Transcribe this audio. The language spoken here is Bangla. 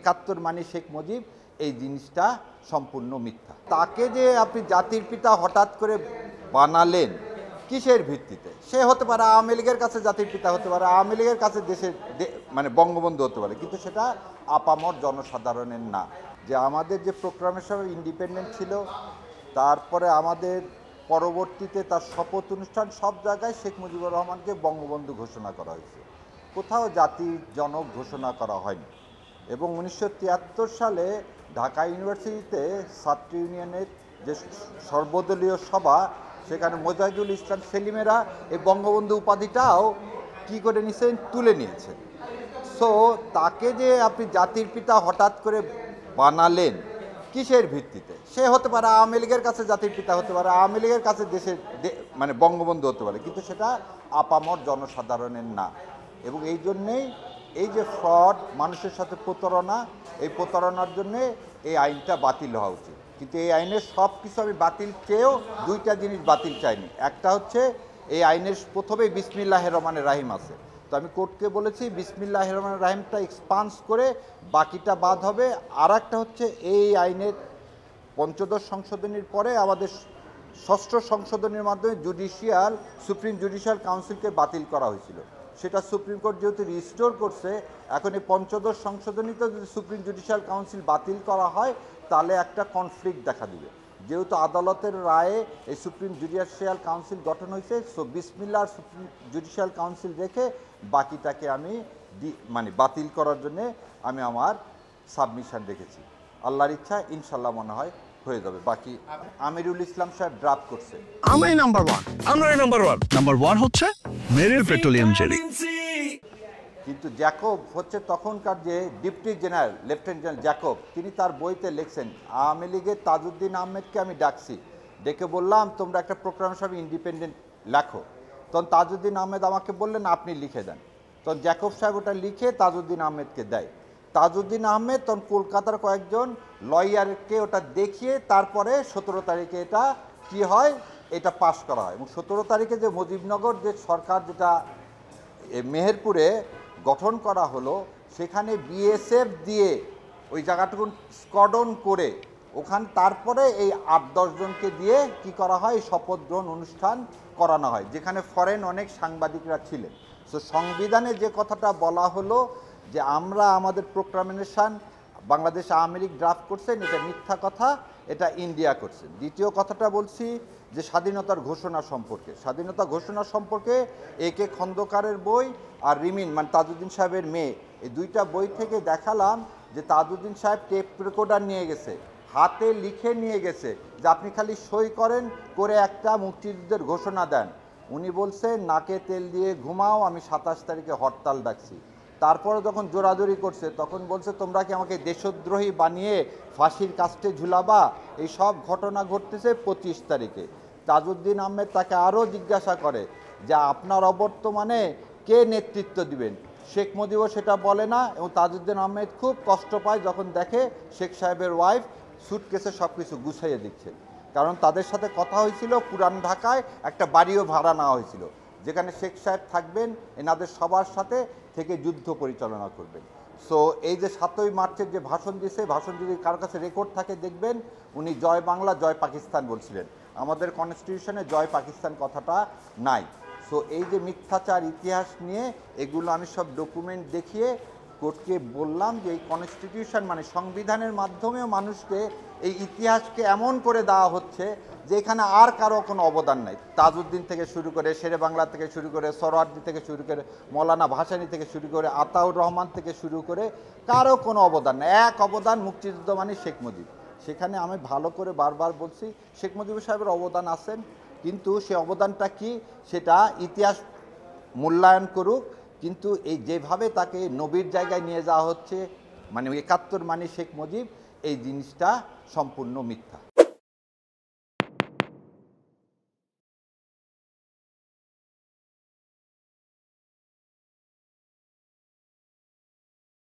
৭১ মানে শেখ মুজিব এই জিনিসটা সম্পূর্ণ মিথ্যা। তাকে যে আপনি জাতির পিতা হঠাৎ করে বানালেন কিসের ভিত্তিতে? সে হতে পারে আওয়ামী লীগের কাছে জাতির পিতা হতে পারে, আওয়ামী লীগের কাছে দেশের মানে বঙ্গবন্ধু হতে পারে, কিন্তু সেটা আপামর জনসাধারণের না। যে আমাদের যে প্রোক্লামেশন ইন্ডিপেন্ডেন্ট ছিল, তারপরে আমাদের পরবর্তীতে তার শপথ অনুষ্ঠান, সব জায়গায় শেখ মুজিবুর রহমানকে বঙ্গবন্ধু ঘোষণা করা হয়েছে, কোথাও জাতির জনক ঘোষণা করা হয়নি। এবং 1973 সালে ঢাকা ইউনিভার্সিটিতে ছাত্র ইউনিয়নের যে সর্বদলীয় সভা, সেখানে মোজাহিদুল ইসলাম সেলিমেরা এই বঙ্গবন্ধু উপাধিটাও কি করে নিয়েছেন, তুলে নিয়েছেন। সো তাকে যে আপনি জাতির পিতা হঠাৎ করে বানালেন কিসের ভিত্তিতে? সে হতে পারে আওয়ামী লীগের কাছে জাতির পিতা হতে পারে, আওয়ামী লীগের কাছে দেশের মানে বঙ্গবন্ধু হতে পারে, কিন্তু সেটা আপামর জনসাধারণের না। এবং এই জন্যেই এই যে ফ্রড, মানুষের সাথে প্রতারণা, এই প্রতারণার জন্যে এই আইনটা বাতিল হওয়া উচিত। কিন্তু এই আইনের সব কিছু আমি বাতিল চেয়েও দুইটা জিনিস বাতিল চাইনি। একটা হচ্ছে এই আইনের প্রথমেই বিসমিল্লাহির রহমানির রাহিম আছে, তো আমি কোর্টকে বলেছি বিসমিল্লাহির রহমানির রাহিমটা এক্সপান্স করে বাকিটা বাদ হবে। আর একটা হচ্ছে এই আইনের পঞ্চদশ সংশোধনীর পরে আমাদের ষষ্ঠ সংশোধনীর মাধ্যমে সুপ্রিম জুডিশিয়াল কাউন্সিলকে বাতিল করা হয়েছিল, সেটা সুপ্রিম কোর্ট যেহেতু রিস্টোর করছে, এখন এই পঞ্চদশ সংশোধনীতে যদি সুপ্রিম জুডিশিয়াল কাউন্সিল বাতিল করা হয় তাহলে একটা কনফ্লিক্ট দেখা দিবে। যেহেতু আদালতের রায়ে এই সুপ্রিম জুডিশিয়াল কাউন্সিল গঠন হয়েছে, সো বিসমিল্লাহ সুপ্রিম জুডিশিয়াল কাউন্সিল রেখে বাকিটাকে আমি মানে বাতিল করার জন্যে আমি আমার সাবমিশন রেখেছি। আল্লাহর ইচ্ছা ইনশাল্লাহ মনে হয় হয়ে যাবে। বাকি আমিরুল ইসলাম সাহেব ড্রাফট করছে। আমি নাম্বার ওয়ান। নাম্বার ওয়ান হচ্ছে মেরিল পেট্রোলিয়াম জেলি। কিন্তু জ্যাকব হচ্ছে তখনকার যে deputy general, lieutenant general Jacob, তিনি তার বইতে লিখছেন আওয়ামী লীগের তাজউদ্দিন আহমেদকে আমি ডাকছি, ডেকে বললাম তোমরা একটা প্রোক্লামেশন ইন্ডিপেন্ডেন্ট লেখো। তখন তাজউদ্দিন আহমেদ আমাকে বললেন আপনি লিখে দেন। তখন জ্যাকব সাহেব ওটা লিখে তাজউদ্দিন আহমেদকে দেয়। তাজউদ্দিন আহমেদ তখন কলকাতার কয়েকজন লয়ারকে ওটা দেখিয়ে তারপরে 17 তারিখে এটা কি হয়, এটা পাশ করা হয়। এবং 17 তারিখে যে মুজিবনগর যে সরকার যেটা মেহেরপুরে গঠন করা হলো, সেখানে বিএসএফ দিয়ে ওই জায়গাটুকু স্কডন করে ওখানে তারপরে এই 8-10 জনকে দিয়ে কি করা হয়, শপথ গ্রহণ অনুষ্ঠান করানো হয়, যেখানে ফরেন অনেক সাংবাদিকরা ছিলেন। সো সংবিধানে যে কথাটা বলা হলো যে আমরা আমাদের প্রোক্লামেশন বাংলাদেশ আওয়ামী লীগ ড্রাফট করছেন, এটা মিথ্যা কথা, এটা ইন্ডিয়া করছেন। দ্বিতীয় কথাটা বলছি যে স্বাধীনতার ঘোষণা সম্পর্কে, স্বাধীনতা ঘোষণা সম্পর্কে একে খন্দকারের বই আর রিমিন মানে তাজউদ্দিন সাহেবের মেয়ে, এই দুইটা বই থেকে দেখালাম যে তাজউদ্দিন সাহেব টেপ রেকর্ডার নিয়ে গেছে, হাতে লিখে নিয়ে গেছে যে আপনি খালি সই করেন, করে একটা মুক্তিযুদ্ধের ঘোষণা দেন। উনি বলছেন নাকে তেল দিয়ে ঘুমাও, আমি 27 তারিখে হরতাল ডাকছি। তারপরে যখন জোরাজোরি করছে তখন বলছে তোমরা কি আমাকে দেশদ্রোহী বানিয়ে ফাঁসির কাস্টে ঝুলাবা। এই সব ঘটনা ঘটতেছে 25 তারিখে। তাজউদ্দিন আহমেদ তাকে আরও জিজ্ঞাসা করে যে আপনার অবর্তমানে কে নেতৃত্ব দিবেন। শেখ মুজিবও সেটা বলে না, এবং তাজউদ্দিন আহমেদ খুব কষ্ট পায় যখন দেখে শেখ সাহেবের ওয়াইফ সুটকেসে সব কিছু গুছাইয়ে দিচ্ছে। কারণ তাদের সাথে কথা হয়েছিল পুরান ঢাকায় একটা বাড়িও ভাড়া নেওয়া হয়েছিল, যেখানে শেখ সাহেব থাকবেন, এনাদের সবার সাথে থেকে যুদ্ধ পরিচালনা করবেন। সো এই যে 7ই মার্চের যে ভাষণ দিয়েছে, ভাষণ যদি কারোর কাছে রেকর্ড থাকে দেখবেন উনি জয় বাংলা জয় পাকিস্তান বলছিলেন। আমাদের কনস্টিটিউশনে জয় পাকিস্তান কথাটা নাই। সো এই যে মিথ্যাচার ইতিহাস নিয়ে এগুলো আমি সব ডকুমেন্ট দেখিয়ে কোর্টকে বললাম যে এই কনস্টিটিউশন মানে সংবিধানের মাধ্যমেও মানুষকে এই ইতিহাসকে এমন করে দেওয়া হচ্ছে যে এখানে আর কারো কোনো অবদান নাই। তাজউদ্দিন থেকে শুরু করে, শেরে বাংলা থেকে শুরু করে, সরওয়ার্দী থেকে শুরু করে, মৌলানা ভাসানী থেকে শুরু করে, আতাউর রহমান থেকে শুরু করে কারো কোনো অবদান নেই। এক অবদান মুক্তিযুদ্ধ মানে শেখ মুজিব। সেখানে আমি ভালো করে বারবার বলছি শেখ মুজিবুর সাহেবের অবদান আছেন, কিন্তু সে অবদানটা কি সেটা ইতিহাস মূল্যায়ন করুক। কিন্তু এই যেভাবে তাকে নবীর জায়গায় নিয়ে যাওয়া হচ্ছে, মানে 71 মানে শেখ মুজিব, এই জিনিসটা সম্পূর্ণ মিথ্যা।